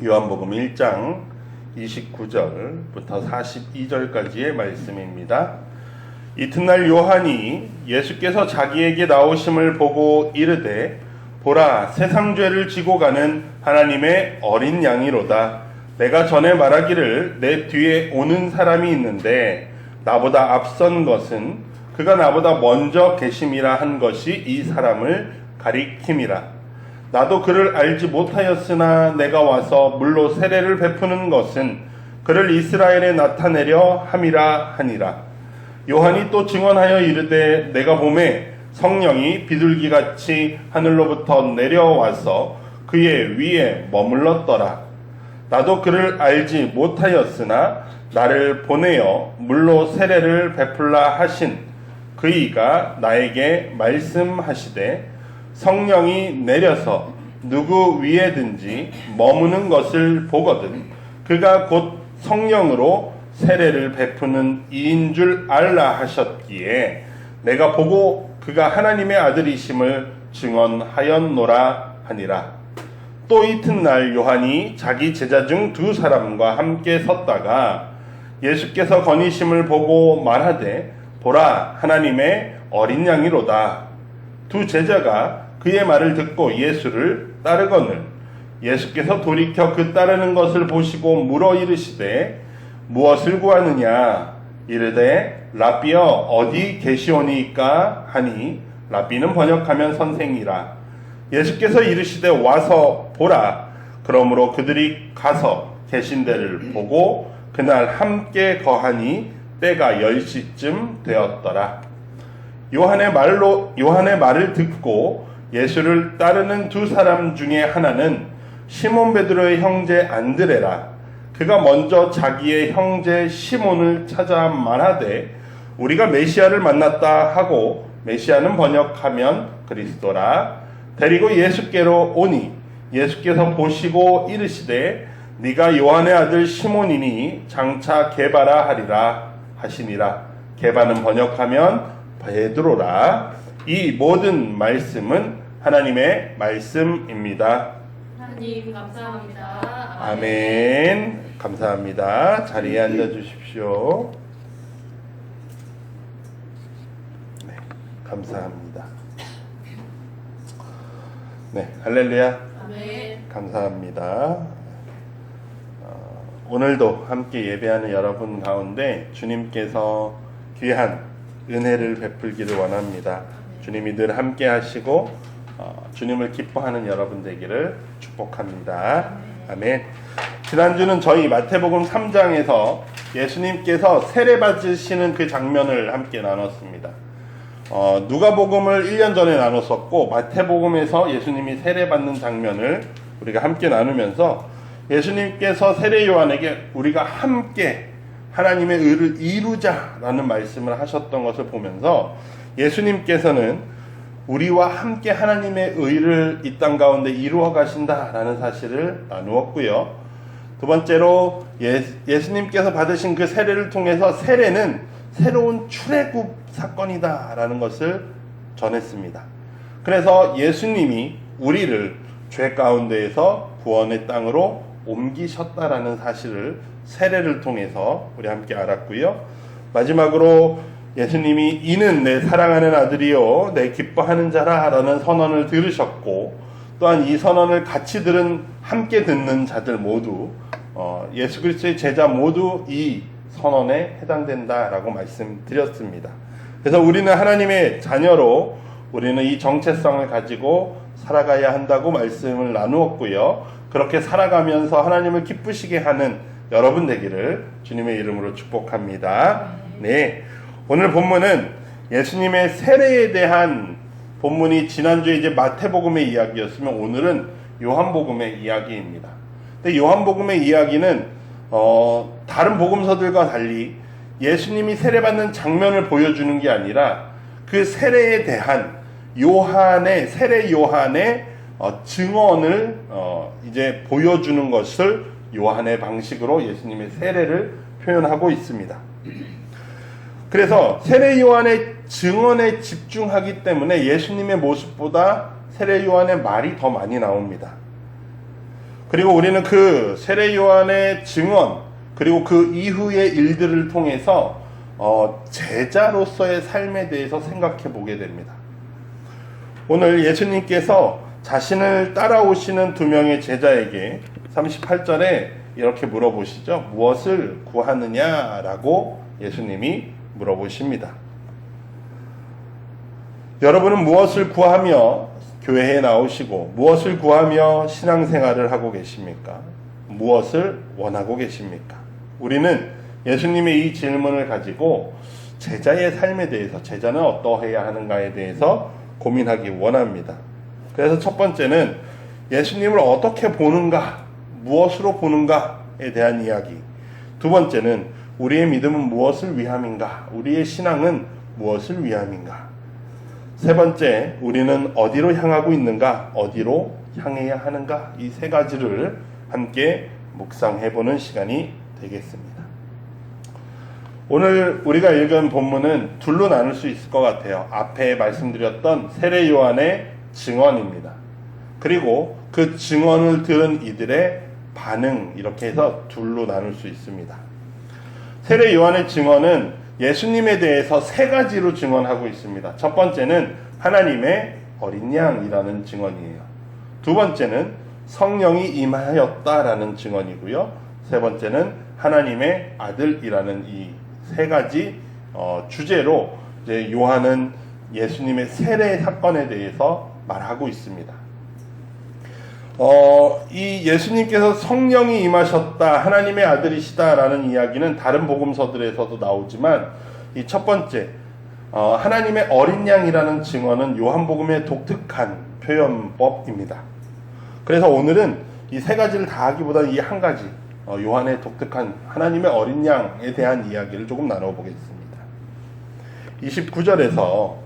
요한복음 1장 29절부터 42절까지의 말씀입니다. 이튿날 요한이 예수께서 자기에게 나오심을 보고 이르되 보라, 세상 죄를 지고 가는 하나님의 어린 양이로다. 내가 전에 말하기를 내 뒤에 오는 사람이 있는데 나보다 앞선 것은 그가 나보다 먼저 계심이라 한 것이 이 사람을 가리킴이라. 나도 그를 알지 못하였으나 내가 와서 물로 세례를 베푸는 것은 그를 이스라엘에 나타내려 함이라 하니라. 요한이 또 증언하여 이르되 내가 보매 성령이 비둘기같이 하늘로부터 내려와서 그의 위에 머물렀더라. 나도 그를 알지 못하였으나 나를 보내어 물로 세례를 베풀라 하신 그이가 나에게 말씀하시되 성령이 내려서 누구 위에든지 머무는 것을 보거든 그가 곧 성령으로 세례를 베푸는 이인 줄 알라 하셨기에 내가 보고 그가 하나님의 아들이심을 증언하였노라 하니라. 또 이튿날 요한이 자기 제자 중 두 사람과 함께 섰다가 예수께서 거니심을 보고 말하되 보라, 하나님의 어린 양이로다. 두 제자가 그의 말을 듣고 예수를 따르거늘 예수께서 돌이켜 그 따르는 것을 보시고 물어 이르시되 무엇을 구하느냐. 이르되 랍비여 어디 계시오니까 하니 랍비는 번역하면 선생이라. 예수께서 이르시되 와서 보라. 그러므로 그들이 가서 계신 데를 보고 그날 함께 거하니 때가 10시쯤 되었더라. 요한의 말을 듣고 예수를 따르는 두 사람 중에 하나는 시몬 베드로의 형제 안드레라. 그가 먼저 자기의 형제 시몬을 찾아 말하되 우리가 메시아를 만났다 하고 메시아는 번역하면 그리스도라. 데리고 예수께로 오니 예수께서 보시고 이르시되 네가 요한의 아들 시몬이니 장차 게바라 하리라 하시니라. 게바는 번역하면 베드로라. 이 모든 말씀은 하나님의 말씀입니다. 하나님 감사합니다. 아멘. 감사합니다. 자리에 앉아 주십시오. 네, 감사합니다. 네, 할렐루야. 아멘. 감사합니다. 오늘도 함께 예배하는 여러분 가운데 주님께서 귀한 은혜를 베풀기를 원합니다. 주님이 늘 함께 하시고 주님을 기뻐하는 여러분 되기를 축복합니다. 아멘. 지난주는 저희 마태복음 3장에서 예수님께서 세례 받으시는 그 장면을 함께 나눴습니다. 누가복음을 1년 전에 나눴었고 마태복음에서 예수님이 세례 받는 장면을 우리가 함께 나누면서 예수님께서 세례 요한에게 우리가 함께 하나님의 의를 이루자라는 말씀을 하셨던 것을 보면서 예수님께서는 우리와 함께 하나님의 의를 이 땅 가운데 이루어 가신다라는 사실을 나누었고요. 두 번째로 예수님께서 받으신 그 세례를 통해서 세례는 새로운 출애굽 사건이다라는 것을 전했습니다. 그래서 예수님이 우리를 죄 가운데에서 구원의 땅으로 옮기셨다라는 사실을 세례를 통해서 우리 함께 알았고요. 마지막으로 예수님이 이는 내 사랑하는 아들이요 내 기뻐하는 자라 라는 선언을 들으셨고 또한 이 선언을 같이 함께 듣는 자들 모두 예수 그리스도의 제자 모두 이 선언에 해당된다라고 말씀드렸습니다. 그래서 우리는 하나님의 자녀로 우리는 이 정체성을 가지고 살아가야 한다고 말씀을 나누었고요. 그렇게 살아가면서 하나님을 기쁘시게 하는 여러분 되기를 주님의 이름으로 축복합니다. 네, 오늘 본문은 예수님의 세례에 대한 본문이 지난주에 이제 마태복음의 이야기였으면 오늘은 요한복음의 이야기입니다. 근데 요한복음의 이야기는 다른 복음서들과 달리 예수님이 세례받는 장면을 보여주는 게 아니라 그 세례에 대한 세례 요한의 증언을 이제 보여주는 것을 요한의 방식으로 예수님의 세례를 표현하고 있습니다. 그래서 세례 요한의 증언에 집중하기 때문에 예수님의 모습보다 세례 요한의 말이 더 많이 나옵니다. 그리고 우리는 그 세례 요한의 증언, 그리고 그 이후의 일들을 통해서 제자로서의 삶에 대해서 생각해 보게 됩니다. 오늘 예수님께서 자신을 따라오시는 두 명의 제자에게 38절에 이렇게 물어보시죠. 무엇을 구하느냐라고 예수님이 물어보십니다. 여러분은 무엇을 구하며 교회에 나오시고 무엇을 구하며 신앙생활을 하고 계십니까? 무엇을 원하고 계십니까? 우리는 예수님의 이 질문을 가지고 제자의 삶에 대해서, 제자는 어떠해야 하는가에 대해서 고민하기 원합니다. 그래서 첫 번째는 예수님을 어떻게 보는가, 무엇으로 보는가에 대한 이야기. 두 번째는 우리의 믿음은 무엇을 위함인가, 우리의 신앙은 무엇을 위함인가. 세 번째, 우리는 어디로 향하고 있는가, 어디로 향해야 하는가. 이 세 가지를 함께 묵상해보는 시간이 되겠습니다. 오늘 우리가 읽은 본문은 둘로 나눌 수 있을 것 같아요. 앞에 말씀드렸던 세례 요한의 증언입니다. 그리고 그 증언을 들은 이들의 반응, 이렇게 해서 둘로 나눌 수 있습니다. 세례 요한의 증언은 예수님에 대해서 세 가지로 증언하고 있습니다. 첫 번째는 하나님의 어린 양이라는 증언이에요. 두 번째는 성령이 임하였다라는 증언이고요. 세 번째는 하나님의 아들이라는 이 세 가지 주제로 이제 요한은 예수님의 세례 사건에 대해서 말하고 있습니다. 이 예수님께서 성령이 임하셨다, 하나님의 아들이시다라는 이야기는 다른 복음서들에서도 나오지만 이 첫 번째 하나님의 어린 양이라는 증언은 요한복음의 독특한 표현법입니다. 그래서 오늘은 이 세 가지를 다 하기보다 이 한 가지, 요한의 독특한 하나님의 어린 양에 대한 이야기를 조금 나눠보겠습니다. 29절에서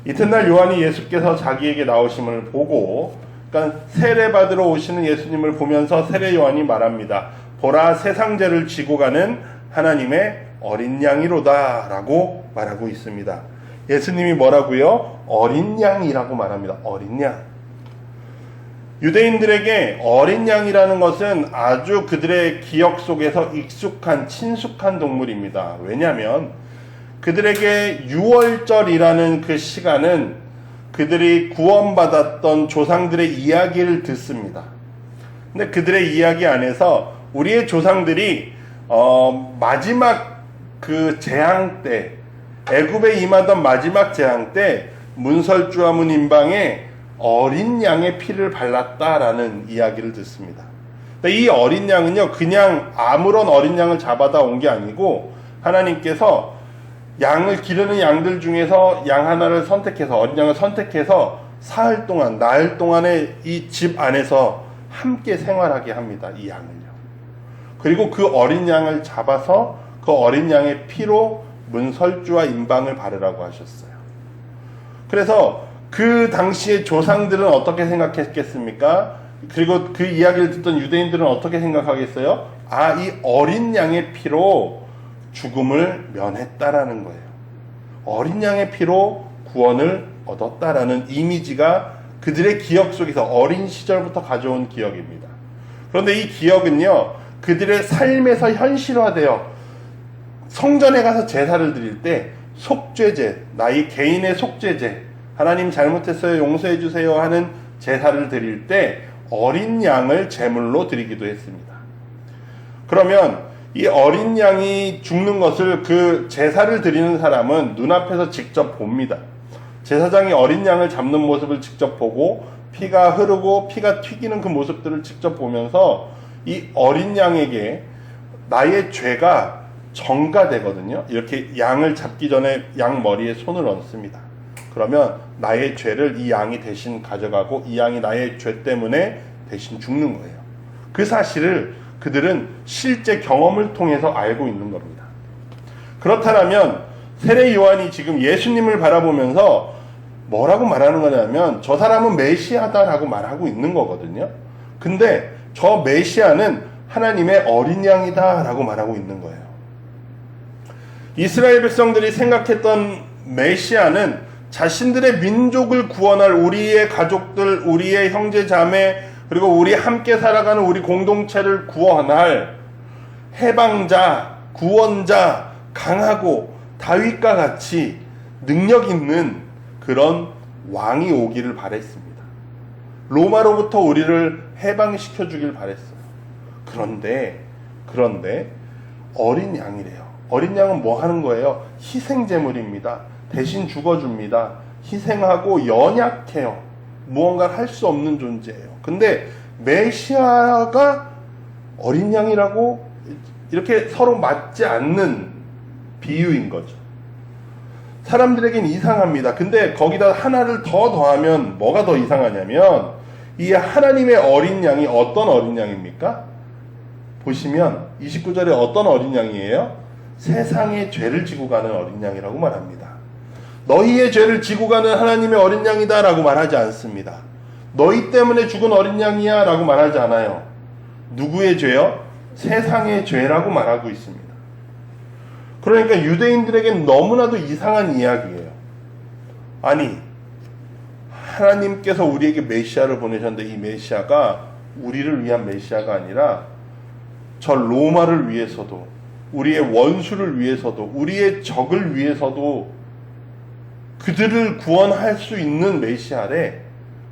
이튿날 요한이 예수께서 자기에게 나오심을 보고, 그러니까 세례받으러 오시는 예수님을 보면서 세례 요한이 말합니다. 보라, 세상죄를 지고 가는 하나님의 어린 양이로다 라고 말하고 있습니다. 예수님이 뭐라고요? 어린 양이라고 말합니다. 어린 양. 유대인들에게 어린 양이라는 것은 아주 그들의 기억 속에서 익숙한, 친숙한 동물입니다. 왜냐하면 그들에게 유월절이라는 그 시간은 그들이 구원받았던 조상들의 이야기를 듣습니다. 근데 그들의 이야기 안에서 우리의 조상들이 마지막 그 재앙 때, 애굽에 임하던 마지막 재앙 때 문설주와 문인방에 어린 양의 피를 발랐다라는 이야기를 듣습니다. 근데 이 어린 양은요, 그냥 아무런 어린 양을 잡아다 온 게 아니고 하나님께서 양을 기르는 양들 중에서 양 하나를 선택해서, 어린 양을 선택해서 사흘 동안, 나흘 동안에 이 집 안에서 함께 생활하게 합니다. 이 양을요. 그리고 그 어린 양을 잡아서 그 어린 양의 피로 문설주와 인방을 바르라고 하셨어요. 그래서 그 당시의 조상들은 어떻게 생각했겠습니까? 그리고 그 이야기를 듣던 유대인들은 어떻게 생각하겠어요? 아, 이 어린 양의 피로 죽음을 면했다라는 거예요. 어린 양의 피로 구원을 얻었다라는 이미지가 그들의 기억 속에서 어린 시절부터 가져온 기억입니다. 그런데 이 기억은요, 그들의 삶에서 현실화되어 성전에 가서 제사를 드릴 때 속죄제, 나의 개인의 속죄제, 하나님 잘못했어요, 용서해 주세요 하는 제사를 드릴 때 어린 양을 제물로 드리기도 했습니다. 그러면 이 어린 양이 죽는 것을 그 제사를 드리는 사람은 눈앞에서 직접 봅니다. 제사장이 어린 양을 잡는 모습을 직접 보고 피가 흐르고 피가 튀기는 그 모습들을 직접 보면서 이 어린 양에게 나의 죄가 전가되거든요. 이렇게 양을 잡기 전에 양 머리에 손을 얹습니다. 그러면 나의 죄를 이 양이 대신 가져가고 이 양이 나의 죄 때문에 대신 죽는 거예요. 그 사실을 그들은 실제 경험을 통해서 알고 있는 겁니다. 그렇다면 세례 요한이 지금 예수님을 바라보면서 뭐라고 말하는 거냐면 저 사람은 메시아다라고 말하고 있는 거거든요. 근데 저 메시아는 하나님의 어린 양이다라고 말하고 있는 거예요. 이스라엘 백성들이 생각했던 메시아는 자신들의 민족을 구원할, 우리의 가족들, 우리의 형제 자매, 그리고 우리 함께 살아가는 우리 공동체를 구원할 해방자, 구원자, 강하고 다윗과 같이 능력 있는 그런 왕이 오기를 바랬습니다. 로마로부터 우리를 해방시켜 주길 바랬어요. 그런데 어린 양이래요. 어린 양은 뭐 하는 거예요? 희생제물입니다. 대신 죽어줍니다. 희생하고 연약해요. 무언가를 할 수 없는 존재예요. 근데 메시아가 어린 양이라고 이렇게 서로 맞지 않는 비유인 거죠. 사람들에겐 이상합니다. 근데 거기다 하나를 더 더하면 뭐가 더 이상하냐면 이 하나님의 어린 양이 어떤 어린 양입니까? 보시면 29절에 어떤 어린 양이에요? 세상의 죄를 지고 가는 어린 양이라고 말합니다. 너희의 죄를 지고 가는 하나님의 어린 양이다 라고 말하지 않습니다. 너희 때문에 죽은 어린 양이야 라고 말하지 않아요. 누구의 죄요? 세상의 죄라고 말하고 있습니다. 그러니까 유대인들에겐 너무나도 이상한 이야기예요. 아니, 하나님께서 우리에게 메시아를 보내셨는데 이 메시아가 우리를 위한 메시아가 아니라 저 로마를 위해서도, 우리의 원수를 위해서도, 우리의 적을 위해서도 그들을 구원할 수 있는 메시아래.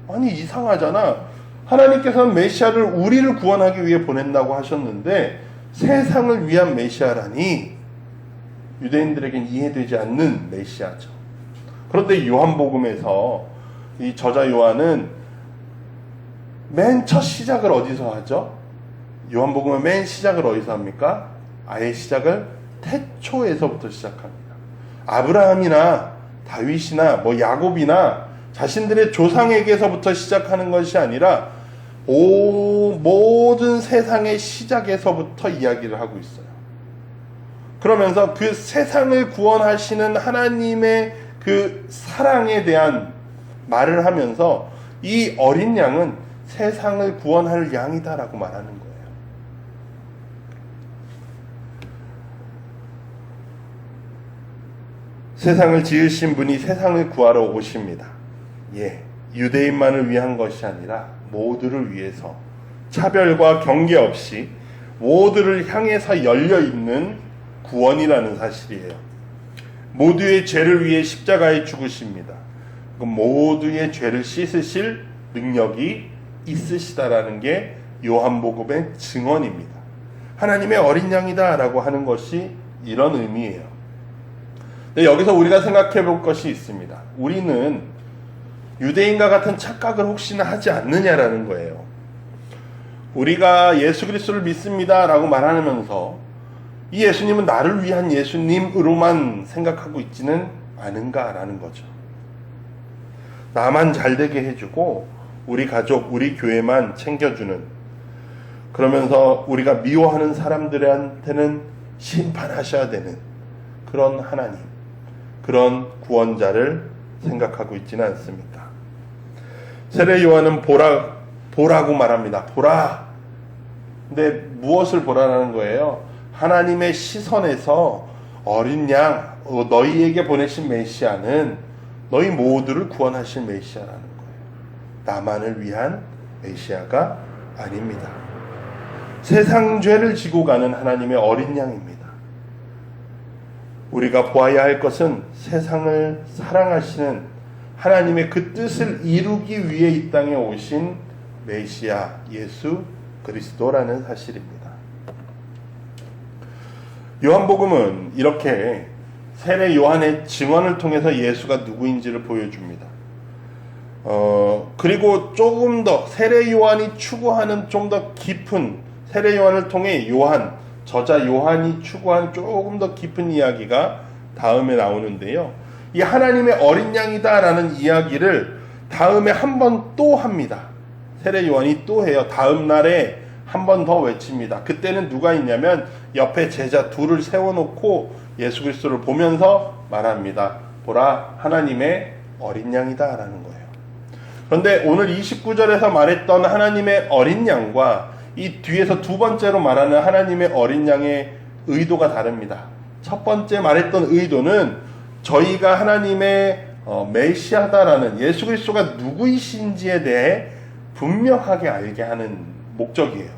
아니, 이상하잖아. 하나님께서는 메시아를 우리를 구원하기 위해 보낸다고 하셨는데 세상을 위한 메시아라니 유대인들에겐 이해되지 않는 메시아죠. 그런데 요한복음에서 이 저자 요한은 맨 첫 시작을 어디서 하죠? 요한복음의 맨 시작을 어디서 합니까? 아예 시작을 태초에서부터 시작합니다. 아브라함이나 다윗이나 야곱이나 자신들의 조상에게서부터 시작하는 것이 아니라 모든 세상의 시작에서부터 이야기를 하고 있어요. 그러면서 그 세상을 구원하시는 하나님의 그 사랑에 대한 말을 하면서 이 어린 양은 세상을 구원할 양이다라고 말하는 거예요. 세상을 지으신 분이 세상을 구하러 오십니다. 유대인만을 위한 것이 아니라 모두를 위해서 차별과 경계 없이 모두를 향해서 열려있는 구원이라는 사실이에요. 모두의 죄를 위해 십자가에 죽으십니다. 모두의 죄를 씻으실 능력이 있으시다라는 게 요한복음의 증언입니다. 하나님의 어린 양이다 라고 하는 것이 이런 의미예요. 근데 여기서 우리가 생각해 볼 것이 있습니다. 우리는 유대인과 같은 착각을 혹시나 하지 않느냐라는 거예요. 우리가 예수 그리스도를 믿습니다 라고 말하면서 이 예수님은 나를 위한 예수님으로만 생각하고 있지는 않은가라는 거죠. 나만 잘되게 해주고 우리 가족, 우리 교회만 챙겨주는, 그러면서 우리가 미워하는 사람들한테는 심판하셔야 되는 그런 하나님, 그런 구원자를 생각하고 있지는 않습니다. 세례 요한은 보라고 말합니다. 보라. 근데 무엇을 보라라는 거예요? 하나님의 시선에서 어린 양, 너희에게 보내신 메시아는 너희 모두를 구원하실 메시아라는 거예요. 나만을 위한 메시아가 아닙니다. 세상 죄를 지고 가는 하나님의 어린 양입니다. 우리가 보아야 할 것은 세상을 사랑하시는 하나님의 그 뜻을 이루기 위해 이 땅에 오신 메시아 예수 그리스도라는 사실입니다. 요한복음은 이렇게 세례 요한의 증언을 통해서 예수가 누구인지를 보여줍니다. 그리고 조금 더 세례 요한이 추구하는 좀 더 깊은, 세례 요한을 통해 저자 요한이 추구한 조금 더 깊은 이야기가 다음에 나오는데요. 이 하나님의 어린 양이다라는 이야기를 다음에 한 번 또 합니다. 세례 요한이 또 해요. 다음 날에 한 번 더 외칩니다. 그때는 누가 있냐면 옆에 제자 둘을 세워놓고 예수 그리스도를 보면서 말합니다. 보라, 하나님의 어린 양이다 라는 거예요. 그런데 오늘 29절에서 말했던 하나님의 어린 양과 이 뒤에서 두 번째로 말하는 하나님의 어린 양의 의도가 다릅니다. 첫 번째 말했던 의도는 저희가 하나님의 메시아다라는, 예수 그리스도가 누구이신지에 대해 분명하게 알게 하는 목적이에요.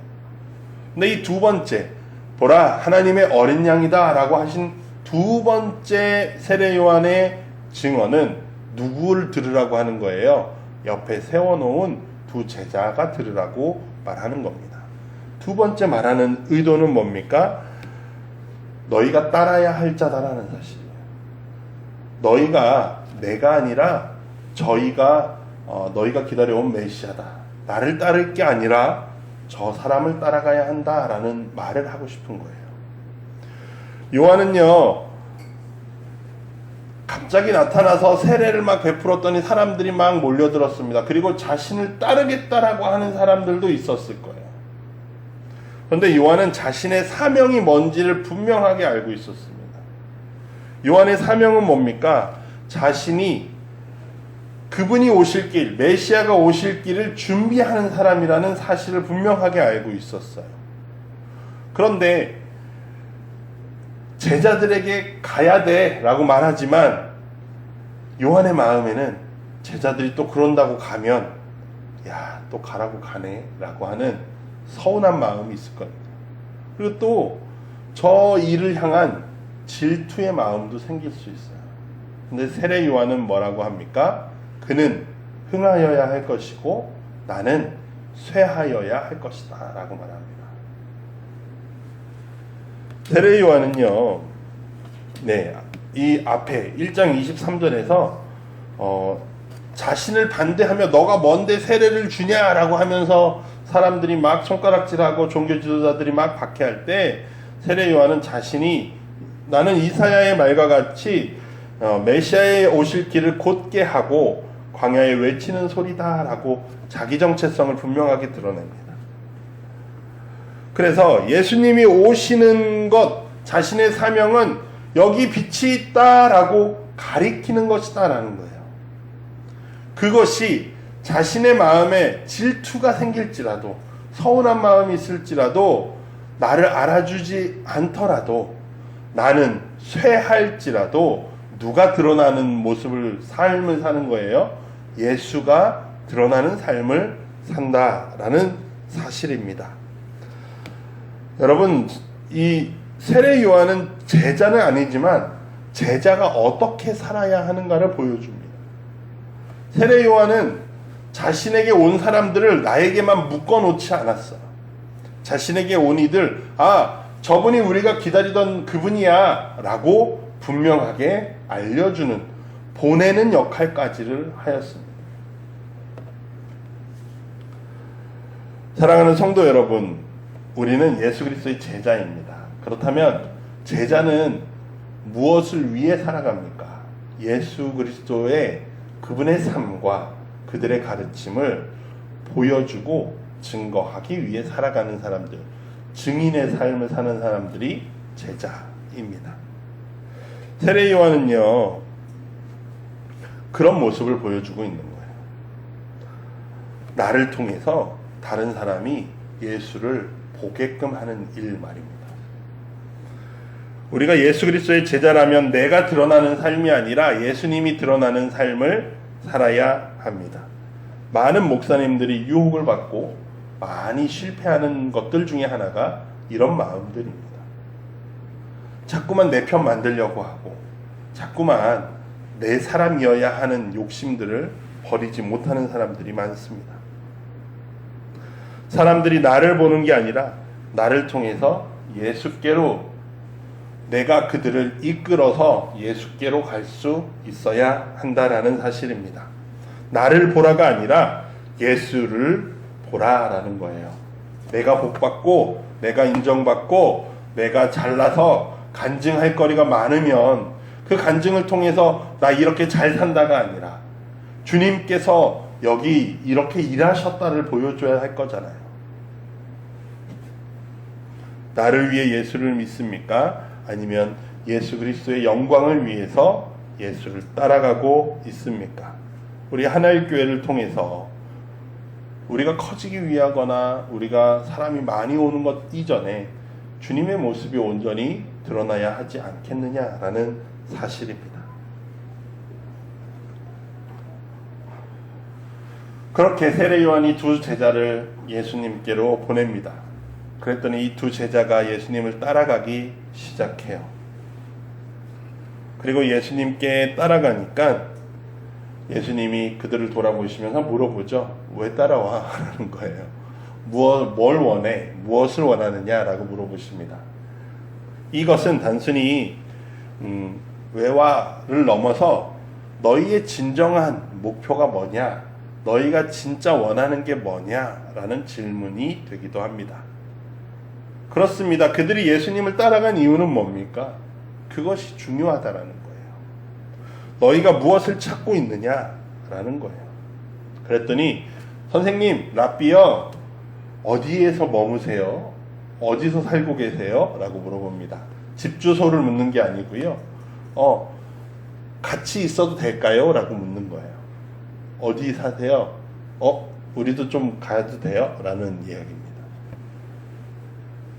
근데 이 두 번째, 보라 하나님의 어린 양이다 라고 하신 두 번째 세례 요한의 증언은 누구를 들으라고 하는 거예요? 옆에 세워놓은 두 제자가 들으라고 말하는 겁니다. 두 번째 말하는 의도는 뭡니까? 너희가 따라야 할 자다라는 사실이에요. 너희가 내가 아니라 너희가 기다려온 메시아다. 나를 따를 게 아니라 저 사람을 따라가야 한다라는 말을 하고 싶은 거예요. 요한은요, 갑자기 나타나서 세례를 막 베풀었더니 사람들이 막 몰려들었습니다. 그리고 자신을 따르겠다라고 하는 사람들도 있었을 거예요. 그런데 요한은 자신의 사명이 뭔지를 분명하게 알고 있었습니다. 요한의 사명은 뭡니까? 자신이 그분이 오실 길, 메시아가 오실 길을 준비하는 사람이라는 사실을 분명하게 알고 있었어요. 그런데 제자들에게 가야 돼 라고 말하지만 요한의 마음에는 제자들이 또 그런다고 가면 야, 또 가라고 가네 라고 하는 서운한 마음이 있을 겁니다. 그리고 또 저 일을 향한 질투의 마음도 생길 수 있어요. 근데 세례 요한은 뭐라고 합니까? 그는 흥하여야 할 것이고 나는 쇠하여야 할 것이다 라고 말합니다. 세례 요한은요, 이 앞에 1장 23절에서 자신을 반대하며 너가 뭔데 세례를 주냐라고 하면서 사람들이 막 손가락질하고 종교 지도자들이 막 박해할 때 세례 요한은 자신이 나는 이사야의 말과 같이 메시아의 오실 길을 곧게 하고 광야에 외치는 소리다라고 자기 정체성을 분명하게 드러냅니다. 그래서 예수님이 오시는 것, 자신의 사명은 여기 빛이 있다라고 가리키는 것이다라는 거예요. 그것이 자신의 마음에 질투가 생길지라도, 서운한 마음이 있을지라도, 나를 알아주지 않더라도, 나는 쇠할지라도 누가 드러나는 삶을 사는 거예요? 예수가 드러나는 삶을 산다라는 사실입니다. 여러분, 이 세례 요한은 제자는 아니지만 제자가 어떻게 살아야 하는가를 보여줍니다. 세례 요한은 자신에게 온 사람들을 나에게만 묶어놓지 않았어요. 자신에게 온 이들, 저분이 우리가 기다리던 그분이야 라고 분명하게 알려주는, 보내는 역할까지를 하였습니다. 사랑하는 성도 여러분, 우리는 예수 그리스도의 제자입니다. 그렇다면 제자는 무엇을 위해 살아갑니까? 예수 그리스도의 그분의 삶과 그들의 가르침을 보여주고 증거하기 위해 살아가는 사람들, 증인의 삶을 사는 사람들이 제자입니다. 세례 요한은요, 그런 모습을 보여주고 있는 거예요. 나를 통해서 다른 사람이 예수를 보게끔 하는 일 말입니다. 우리가 예수 그리스도의 제자라면 내가 드러나는 삶이 아니라 예수님이 드러나는 삶을 살아야 합니다. 많은 목사님들이 유혹을 받고 많이 실패하는 것들 중에 하나가 이런 마음들입니다. 자꾸만 내 편 만들려고 하고 자꾸만 내 사람이어야 하는 욕심들을 버리지 못하는 사람들이 많습니다. 사람들이 나를 보는 게 아니라 나를 통해서 예수께로, 내가 그들을 이끌어서 예수께로 갈 수 있어야 한다라는 사실입니다. 나를 보라가 아니라 예수를 보라라는 거예요. 내가 복받고 내가 인정받고 내가 잘나서 간증할 거리가 많으면 그 간증을 통해서 나 이렇게 잘 산다가 아니라 주님께서 여기 이렇게 일하셨다를 보여줘야 할 거잖아요. 나를 위해 예수를 믿습니까? 아니면 예수 그리스도의 영광을 위해서 예수를 따라가고 있습니까? 우리 하나의 교회를 통해서 우리가 커지기 위하거나 우리가 사람이 많이 오는 것 이전에 주님의 모습이 온전히 드러나야 하지 않겠느냐라는 사실입니다. 그렇게 세례 요한이 두 제자를 예수님께로 보냅니다. 그랬더니 이 두 제자가 예수님을 따라가기 시작해요. 그리고 예수님께 따라가니까 예수님이 그들을 돌아보시면서 물어보죠. 왜 따라와? 라는 거예요. 뭘 원해? 무엇을 원하느냐? 라고 물어보십니다. 이것은 단순히 왜와를 넘어서 너희의 진정한 목표가 뭐냐? 너희가 진짜 원하는 게 뭐냐? 라는 질문이 되기도 합니다. 그렇습니다. 그들이 예수님을 따라간 이유는 뭡니까? 그것이 중요하다라는 거예요. 너희가 무엇을 찾고 있느냐? 라는 거예요. 그랬더니 선생님, 랍비요, 어디에서 머무세요? 어디서 살고 계세요? 라고 물어봅니다. 집 주소를 묻는 게 아니고요. 같이 있어도 될까요? 라고 묻는 거예요. 어디 사세요? 우리도 좀 가도 돼요? 라는 이야기입니다.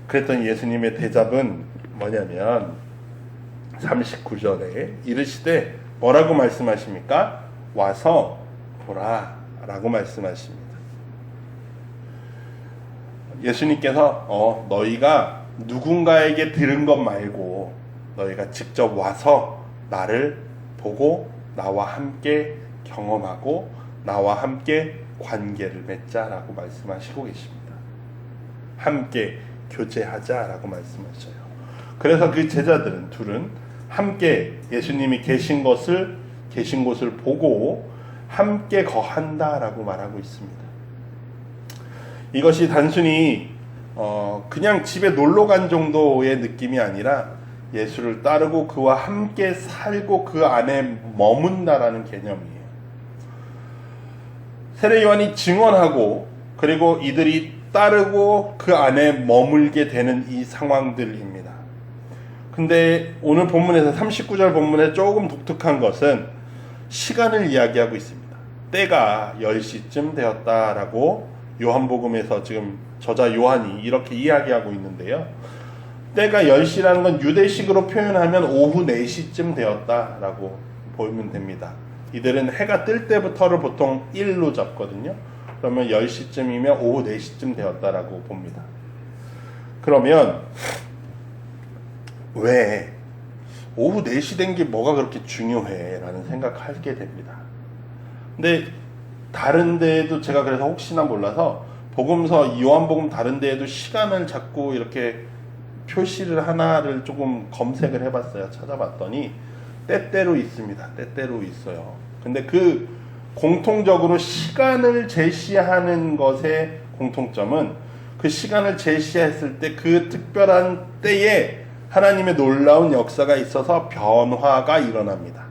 그랬더니 예수님의 대답은 뭐냐면 39절에 이르시되 뭐라고 말씀하십니까? 와서 보라 라고 말씀하십니다. 예수님께서 너희가 누군가에게 들은 것 말고 너희가 직접 와서 나를 보고 나와 함께 경험하고 나와 함께 관계를 맺자라고 말씀하시고 계십니다. 함께 교제하자라고 말씀하셔요. 그래서 그 제자들은 둘은 함께 예수님이 계신 곳을 보고 함께 거한다라고 말하고 있습니다. 이것이 단순히 그냥 집에 놀러 간 정도의 느낌이 아니라 예수를 따르고 그와 함께 살고 그 안에 머문다라는 개념이에요. 세례 요한이 증언하고 그리고 이들이 따르고 그 안에 머물게 되는 이 상황들입니다. 근데 오늘 본문에서 39절 본문에 조금 독특한 것은 시간을 이야기하고 있습니다. 때가 10시쯤 되었다라고 요한복음에서 지금 저자 요한이 이렇게 이야기하고 있는데요. 때가 10시라는 건 유대식으로 표현하면 오후 4시쯤 되었다라고 보면 됩니다. 이들은 해가 뜰 때부터를 보통 1로 잡거든요. 그러면 10시쯤이면 오후 4시쯤 되었다라고 봅니다. 그러면 왜 오후 4시 된 게 뭐가 그렇게 중요해? 라는 생각하게 됩니다. 근데 다른 데에도 제가 그래서 혹시나 몰라서 복음서 요한복음 다른 데에도 시간을 자꾸 이렇게 표시를 하나를 조금 검색을 해봤어요. 찾아봤더니 때때로 있습니다. 때때로 있어요. 근데 그 공통적으로 시간을 제시하는 것의 공통점은 그 시간을 제시했을 때 그 특별한 때에 하나님의 놀라운 역사가 있어서 변화가 일어납니다.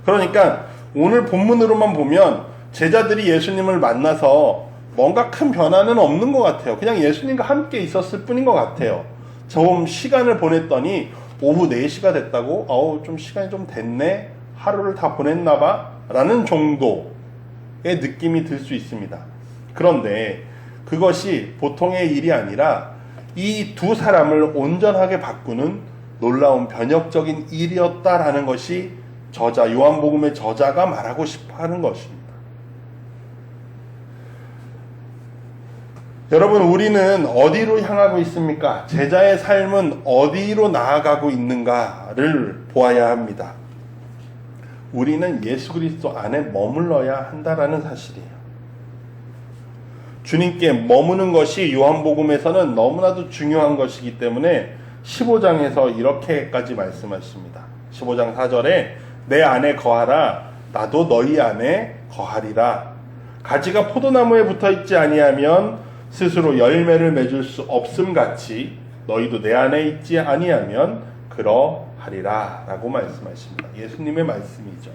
그러니까 오늘 본문으로만 보면 제자들이 예수님을 만나서 뭔가 큰 변화는 없는 것 같아요. 그냥 예수님과 함께 있었을 뿐인 것 같아요. 좀 시간을 보냈더니 오후 4시가 됐다고 좀 시간이 좀 됐네? 하루를 다 보냈나 봐? 라는 정도의 느낌이 들 수 있습니다. 그런데 그것이 보통의 일이 아니라 이 두 사람을 온전하게 바꾸는 놀라운 변혁적인 일이었다라는 것이 요한복음의 저자가 말하고 싶어 하는 것입니다. 여러분, 우리는 어디로 향하고 있습니까? 제자의 삶은 어디로 나아가고 있는가를 보아야 합니다. 우리는 예수 그리스도 안에 머물러야 한다라는 사실이에요. 주님께 머무는 것이 요한복음에서는 너무나도 중요한 것이기 때문에 15장에서 이렇게까지 말씀하십니다. 15장 4절에 내 안에 거하라 나도 너희 안에 거하리라. 가지가 포도나무에 붙어있지 아니하면 스스로 열매를 맺을 수 없음같이 너희도 내 안에 있지 아니하면 그러하리라 라고 말씀하십니다. 예수님의 말씀이죠.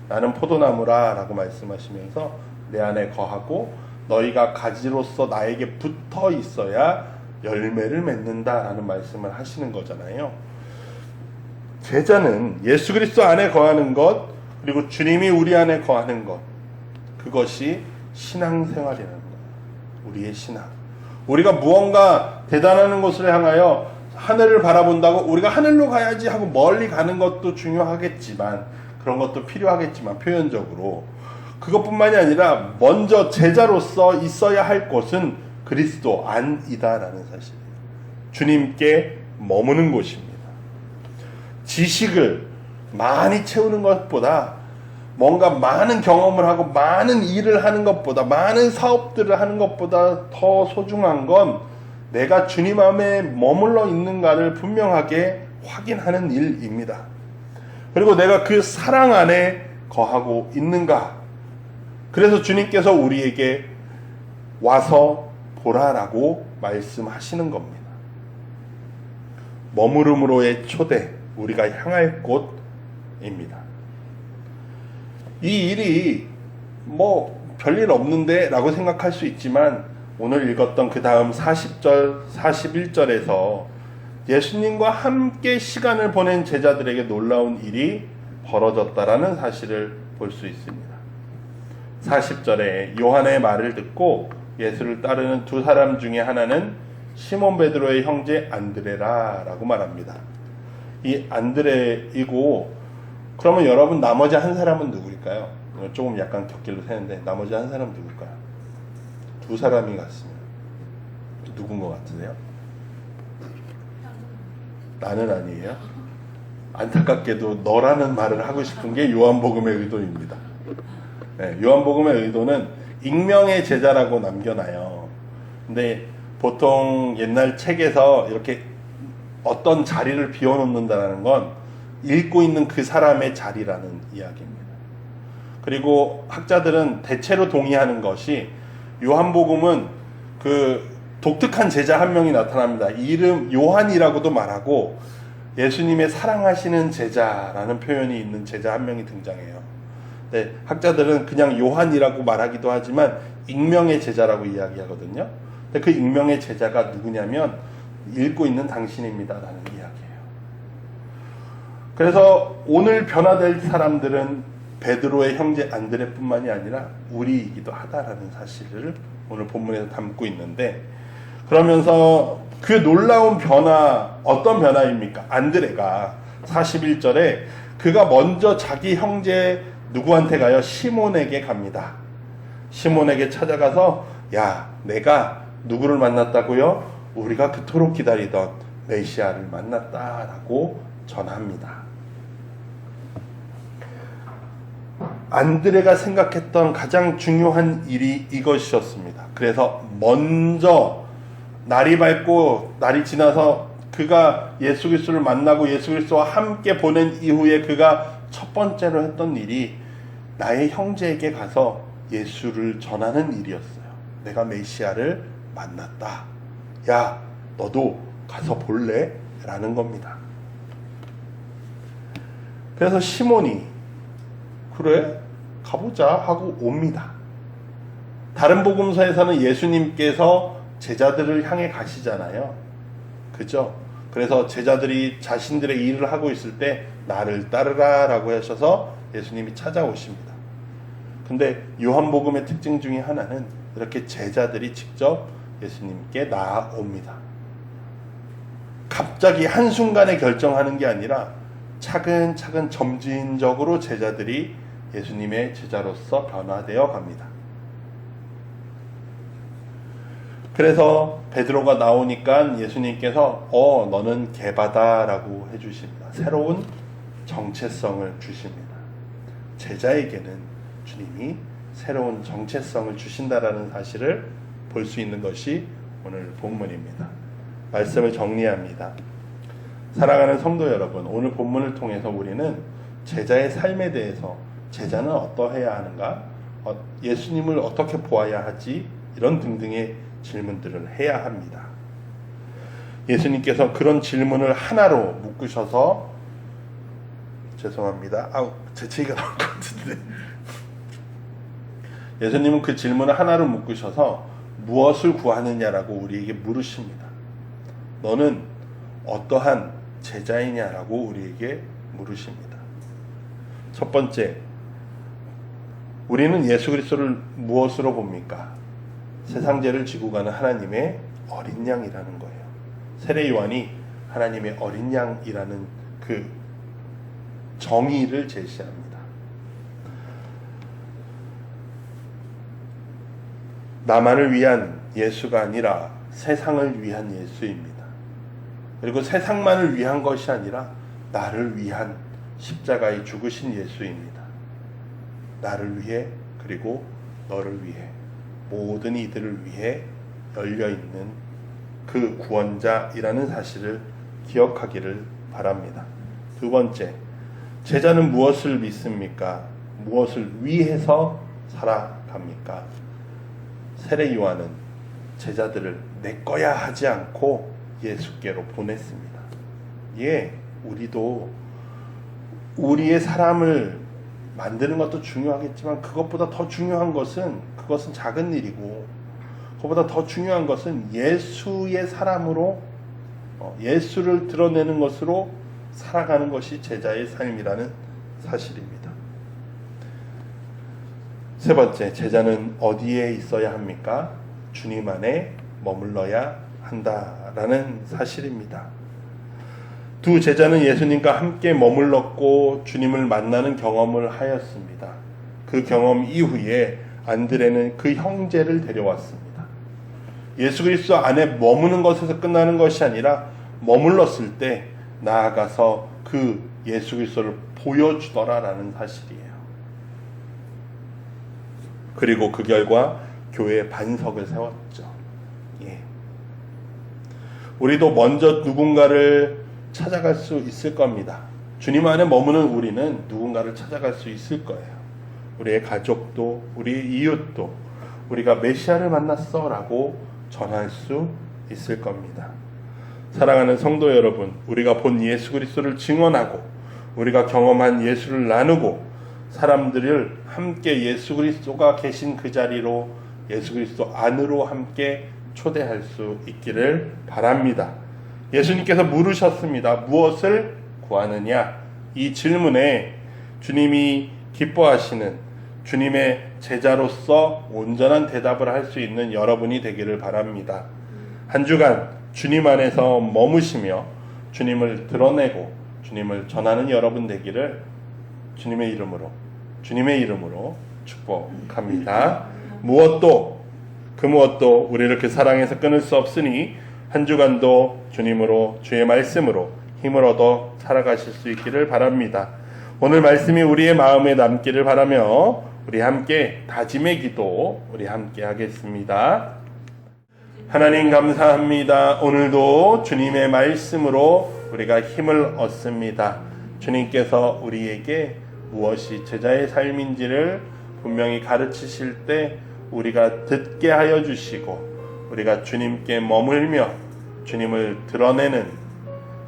나는 포도나무라 라고 말씀하시면서 내 안에 거하고 너희가 가지로서 나에게 붙어 있어야 열매를 맺는다 라는 말씀을 하시는 거잖아요. 제자는 예수 그리스도 안에 거하는 것, 그리고 주님이 우리 안에 거하는 것, 그것이 신앙생활이라는 거예요. 우리의 신앙. 우리가 무언가 대단한 것을 향하여 하늘을 바라본다고 우리가 하늘로 가야지 하고 멀리 가는 것도 중요하겠지만, 그런 것도 필요하겠지만 표현적으로, 그것뿐만이 아니라 먼저 제자로서 있어야 할 곳은 그리스도 안이다라는 사실이에요. 주님께 머무는 곳입니다. 지식을 많이 채우는 것보다 뭔가 많은 경험을 하고 많은 일을 하는 것보다 많은 사업들을 하는 것보다 더 소중한 건 내가 주님 안에 머물러 있는가를 분명하게 확인하는 일입니다. 그리고 내가 그 사랑 안에 거하고 있는가. 그래서 주님께서 우리에게 와서 보라라고 말씀하시는 겁니다. 머무름으로의 초대, 우리가 향할 곳입니다. 이 일이 뭐 별일 없는데 라고 생각할 수 있지만 오늘 읽었던 그 다음 40절, 41절에서 예수님과 함께 시간을 보낸 제자들에게 놀라운 일이 벌어졌다라는 사실을 볼 수 있습니다. 40절에 요한의 말을 듣고 예수를 따르는 두 사람 중에 하나는 시몬 베드로의 형제 안드레라라고 말합니다. 이 안드레이고 그러면 여러분 나머지 한 사람은 누구일까요? 조금 약간 격길로 새는데 나머지 한 사람은 누굴까요? 두 사람이 같습니다. 누군 것 같으세요? 나는 아니에요. 안타깝게도 너라는 말을 하고 싶은 게 요한복음의 의도입니다. 네, 요한복음의 의도는 익명의 제자라고 남겨놔요. 근데 보통 옛날 책에서 이렇게 어떤 자리를 비워놓는다는 건 읽고 있는 그 사람의 자리라는 이야기입니다. 그리고 학자들은 대체로 동의하는 것이 요한복음은 그 독특한 제자 한 명이 나타납니다. 이름 요한이라고도 말하고 예수님의 사랑하시는 제자라는 표현이 있는 제자 한 명이 등장해요. 네, 학자들은 그냥 요한이라고 말하기도 하지만 익명의 제자라고 이야기하거든요. 근데 그 익명의 제자가 누구냐면 읽고 있는 당신입니다라는 이야기예요. 그래서 오늘 변화될 사람들은 베드로의 형제 안드레뿐만이 아니라 우리이기도 하다라는 사실을 오늘 본문에서 담고 있는데, 그러면서 그 놀라운 변화, 어떤 변화입니까? 안드레가 41절에 그가 먼저 자기 형제 누구한테 가요? 시몬에게 갑니다. 시몬에게 찾아가서 야, 내가 누구를 만났다고요? 우리가 그토록 기다리던 메시아를 만났다라고 전합니다. 안드레가 생각했던 가장 중요한 일이 이것이었습니다. 그래서 먼저 날이 밝고 날이 지나서 그가 예수 그리스도를 만나고 예수 그리스도와 함께 보낸 이후에 그가 첫 번째로 했던 일이 나의 형제에게 가서 예수를 전하는 일이었어요. 내가 메시아를 만났다. 야, 너도 가서 볼래? 라는 겁니다. 그래서 시몬이 그래? 가보자 하고 옵니다. 다른 복음서에서는 예수님께서 제자들을 향해 가시잖아요. 그죠? 그래서 제자들이 자신들의 일을 하고 있을 때 나를 따르라 라고 하셔서 예수님이 찾아오십니다. 근데 요한복음의 특징 중에 하나는 이렇게 제자들이 직접 예수님께 나아옵니다. 갑자기 한순간에 결정하는 게 아니라 차근차근 점진적으로 제자들이 예수님의 제자로서 변화되어 갑니다. 그래서 베드로가 나오니까 예수님께서 너는 게바다라고 해주십니다. 새로운 정체성을 주십니다. 제자에게는 주님이 새로운 정체성을 주신다라는 사실을 볼 수 있는 것이 오늘 본문입니다. 말씀을 정리합니다. 사랑하는 성도 여러분, 오늘 본문을 통해서 우리는 제자의 삶에 대해서 제자는 어떠해야 하는가? 예수님을 어떻게 보아야 하지? 이런 등등의 질문들을 해야 합니다. 예수님께서 그런 질문을 하나로 묶으셔서 죄송합니다. 재채기가 나올 것 같은데 예수님은 그 질문을 하나로 묶으셔서 무엇을 구하느냐라고 우리에게 물으십니다. 너는 어떠한 제자이냐라고 우리에게 물으십니다. 첫 번째, 우리는 예수 그리스도를 무엇으로 봅니까? 세상죄를 지고 가는 하나님의 어린 양이라는 거예요. 세례 요한이 하나님의 어린 양이라는 그 정의를 제시합니다. 나만을 위한 예수가 아니라 세상을 위한 예수입니다. 그리고 세상만을 위한 것이 아니라 나를 위한 십자가에 죽으신 예수입니다. 나를 위해 그리고 너를 위해 모든 이들을 위해 열려있는 그 구원자이라는 사실을 기억하기를 바랍니다. 두 번째, 제자는 무엇을 믿습니까? 무엇을 위해서 살아갑니까? 세례 요한은 제자들을 내 거야 하지 않고 예수께로 보냈습니다. 우리도 우리의 사람을 만드는 것도 중요하겠지만 그것보다 더 중요한 것은 그것은 작은 일이고 그것보다 더 중요한 것은 예수의 사람으로 예수를 드러내는 것으로 살아가는 것이 제자의 삶이라는 사실입니다. 세 번째, 제자는 어디에 있어야 합니까? 주님 안에 머물러야 한다라는 사실입니다. 두 제자는 예수님과 함께 머물렀고 주님을 만나는 경험을 하였습니다. 그 경험 이후에 안드레는 그 형제를 데려왔습니다. 예수 그리스도 안에 머무는 것에서 끝나는 것이 아니라 머물렀을 때 나아가서 그 예수 그리스도를 보여주더라라는 사실이에요. 그리고 그 결과 교회에 반석을 세웠죠. 우리도 먼저 누군가를 찾아갈 수 있을 겁니다. 주님 안에 머무는 우리는 누군가를 찾아갈 수 있을 거예요. 우리의 가족도 우리의 이웃도 우리가 메시아를 만났어 라고 전할 수 있을 겁니다. 사랑하는 성도 여러분, 우리가 본 예수 그리스도를 증언하고 우리가 경험한 예수를 나누고 사람들을 함께 예수 그리스도가 계신 그 자리로 예수 그리스도 안으로 함께 초대할 수 있기를 바랍니다. 예수님께서 물으셨습니다. 무엇을 구하느냐? 이 질문에 주님이 기뻐하시는 주님의 제자로서 온전한 대답을 할 수 있는 여러분이 되기를 바랍니다. 한 주간 주님 안에서 머무시며 주님을 드러내고 주님을 전하는 여러분 되기를 주님의 이름으로 축복합니다. 그 무엇도 우리를 이렇게 사랑해서 끊을 수 없으니 한 주간도 주님으로 주의 말씀으로 힘을 얻어 살아가실 수 있기를 바랍니다. 오늘 말씀이 우리의 마음에 남기를 바라며 우리 함께 다짐의 기도 우리 함께 하겠습니다. 하나님 감사합니다. 오늘도 주님의 말씀으로 우리가 힘을 얻습니다. 주님께서 우리에게 무엇이 제자의 삶인지를 분명히 가르치실 때 우리가 듣게 하여 주시고 우리가 주님께 머물며 주님을 드러내는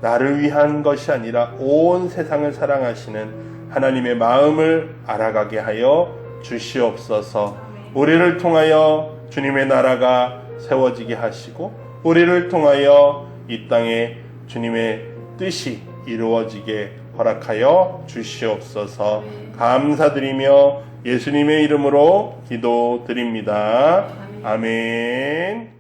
나를 위한 것이 아니라 온 세상을 사랑하시는 하나님의 마음을 알아가게 하여 주시옵소서. 우리를 통하여 주님의 나라가 세워지게 하시고 우리를 통하여 이 땅에 주님의 뜻이 이루어지게 허락하여 주시옵소서. 감사드리며 예수님의 이름으로 기도드립니다. 아멘.